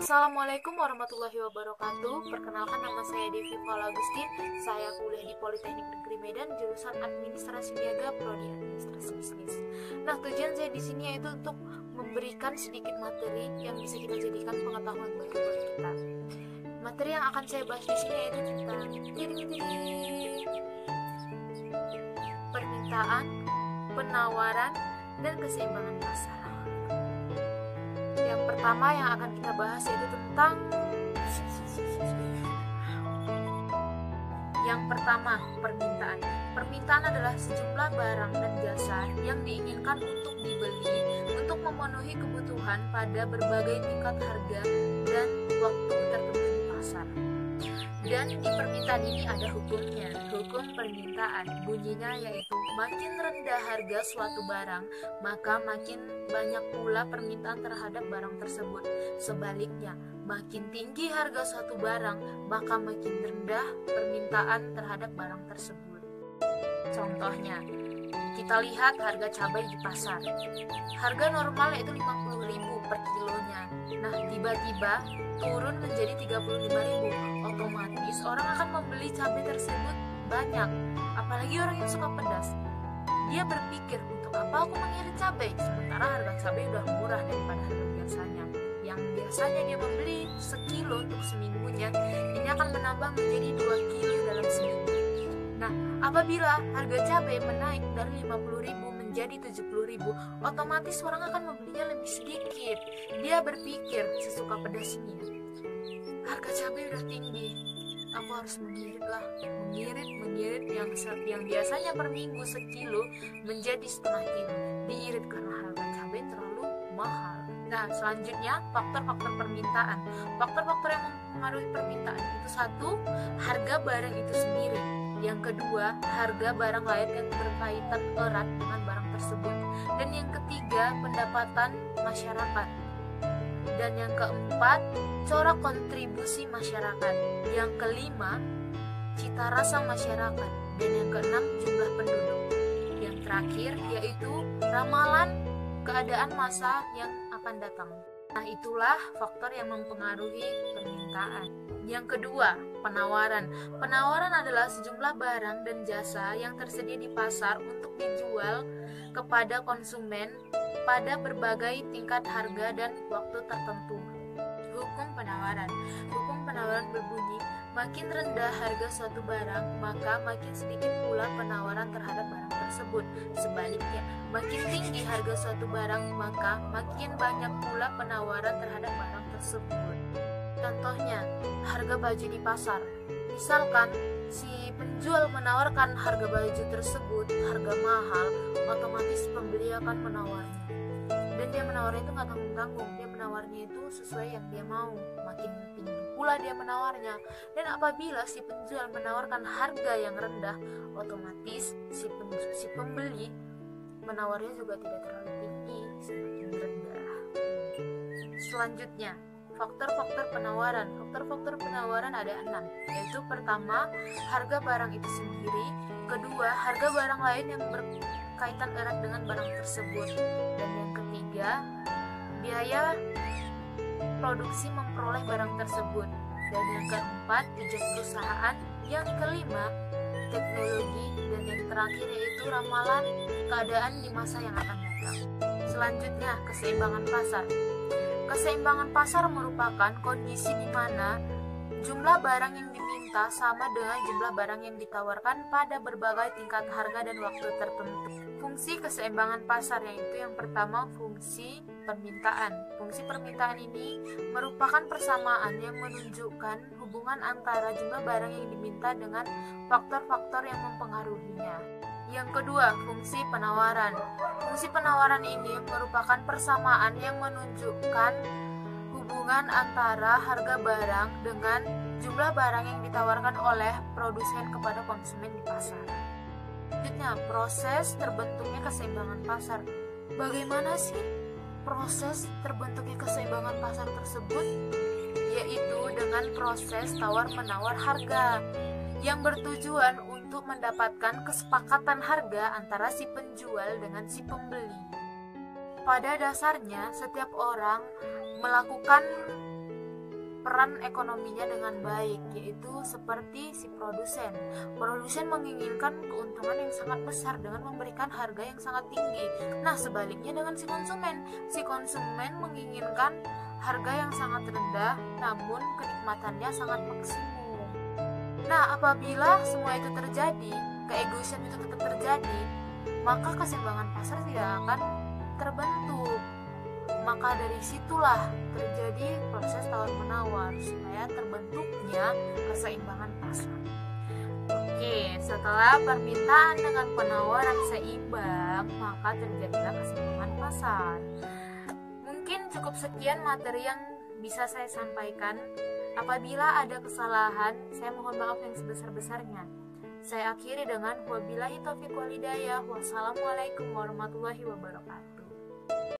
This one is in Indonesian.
Assalamualaikum warahmatullahi wabarakatuh. Perkenalkan, nama saya Devi Paula Agustin. Saya kuliah di Politeknik Negeri Medan, jurusan Administrasi Niaga, Prodi Administrasi Bisnis. Nah, tujuan saya di sini yaitu untuk memberikan sedikit materi yang bisa kita jadikan pengetahuan baru buat kita. Materi yang akan saya bahas di sini yaitu tentang permintaan, penawaran, dan keseimbangan pasar. Yang pertama yang akan kita bahas yaitu tentang permintaan. Permintaan adalah sejumlah barang dan jasa yang diinginkan untuk dibeli untuk memenuhi kebutuhan pada berbagai tingkat harga dan waktu tertentu di pasar. Dan di permintaan ini ada hukumnya. Hukum permintaan bunyinya yaitu makin rendah harga suatu barang, maka makin banyak pula permintaan terhadap barang tersebut. Sebaliknya, makin tinggi harga suatu barang, maka makin rendah permintaan terhadap barang tersebut. Contohnya, kita lihat harga cabai di pasar. Harga normal yaitu 50.000 per kilonya. Nah, tiba-tiba turun menjadi 35.000. Otomatis orang akan membeli cabai tersebut banyak. Apalagi orang yang suka pedas. Dia berpikir, untuk apa aku mengirit cabai sementara harga cabai udah murah daripada harga biasanya. Yang biasanya dia membeli sekilo untuk seminggunya, ini akan menambah menjadi 2 kilo dalam seminggu. Nah, apabila harga cabai menaik dari 50.000 menjadi 70.000, otomatis orang akan membelinya lebih sedikit. Dia berpikir, sesuka pedas ini ya, harga cabai udah tinggi, aku harus mengirit yang biasanya per minggu sekilo menjadi setengah kilo, diirit karena harga cabai terlalu mahal. Nah, selanjutnya faktor-faktor permintaan. Faktor-faktor yang mempengaruhi permintaan itu: satu, harga barang itu sendiri. Yang kedua, harga barang lain yang berkaitan erat dengan barang tersebut. Dan yang ketiga, pendapatan masyarakat. Dan yang keempat, corak kontribusi masyarakat. Yang kelima, cita rasa masyarakat. Dan yang keenam, jumlah penduduk. Yang terakhir yaitu ramalan keadaan masa yang akan datang. Nah, itulah faktor yang mempengaruhi permintaan. Yang kedua, penawaran. Penawaran adalah sejumlah barang dan jasa yang tersedia di pasar untuk dijual kepada konsumen pada berbagai tingkat harga dan waktu tertentu. Hukum penawaran. Hukum penawaran berbunyi, makin rendah harga suatu barang, maka makin sedikit pula penawaran terhadap barang tersebut. Sebaliknya, makin tinggi harga suatu barang, maka makin banyak pula penawaran terhadap barang tersebut. Contohnya, harga baju di pasar. Misalkan si penjual menawarkan harga baju tersebut harga mahal, otomatis pembeli akan menawarnya. Dan dia menawarnya itu nggak tanggung-tanggung, dia menawarnya itu sesuai yang dia mau, makin tinggi pula dia menawarnya. Dan apabila si penjual menawarkan harga yang rendah, otomatis si pembeli menawarnya juga tidak terlalu tinggi, semakin rendah. Selanjutnya, faktor-faktor penawaran. Faktor-faktor penawaran ada 6, yaitu pertama, harga barang itu sendiri. Kedua, harga barang lain yang berkaitan erat dengan barang tersebut. Dan yang ketiga, biaya produksi memperoleh barang tersebut. Dan yang keempat, tujuan perusahaan. Yang kelima, teknologi. Dan yang terakhir yaitu ramalan keadaan di masa yang akan datang. Selanjutnya, keseimbangan pasar. Keseimbangan pasar merupakan kondisi di mana jumlah barang yang diminta sama dengan jumlah barang yang ditawarkan pada berbagai tingkat harga dan waktu tertentu. Fungsi keseimbangan pasar yaitu yang pertama, fungsi permintaan. Fungsi permintaan ini merupakan persamaan yang menunjukkan hubungan antara jumlah barang yang diminta dengan faktor-faktor yang mempengaruhinya. Yang kedua, fungsi penawaran. Fungsi penawaran ini merupakan persamaan yang menunjukkan hubungan antara harga barang dengan jumlah barang yang ditawarkan oleh produsen kepada konsumen di pasar. Selanjutnya, proses terbentuknya keseimbangan pasar. Bagaimana sih proses terbentuknya keseimbangan pasar tersebut? Yaitu dengan proses tawar-menawar harga yang bertujuan untuk mendapatkan kesepakatan harga antara si penjual dengan si pembeli. Pada dasarnya, setiap orang melakukan peran ekonominya dengan baik, yaitu seperti si produsen. Produsen menginginkan keuntungan yang sangat besar dengan memberikan harga yang sangat tinggi. Nah, sebaliknya dengan si konsumen menginginkan harga yang sangat rendah namun kenikmatannya sangat maksimum. Nah, apabila semua itu terjadi, keegoisan itu tetap terjadi, maka keseimbangan pasar tidak akan terbentuk. Maka dari situlah terjadi proses tawar-menawar supaya terbentuknya keseimbangan pasar. Oke, setelah permintaan dengan penawaran seimbang, maka terjadilah keseimbangan pasar. Mungkin cukup sekian materi yang bisa saya sampaikan. Apabila ada kesalahan, saya mohon maaf yang sebesar-besarnya. Saya akhiri dengan wabillahi taufiq wal hidayah. Wassalamualaikum warahmatullahi wabarakatuh.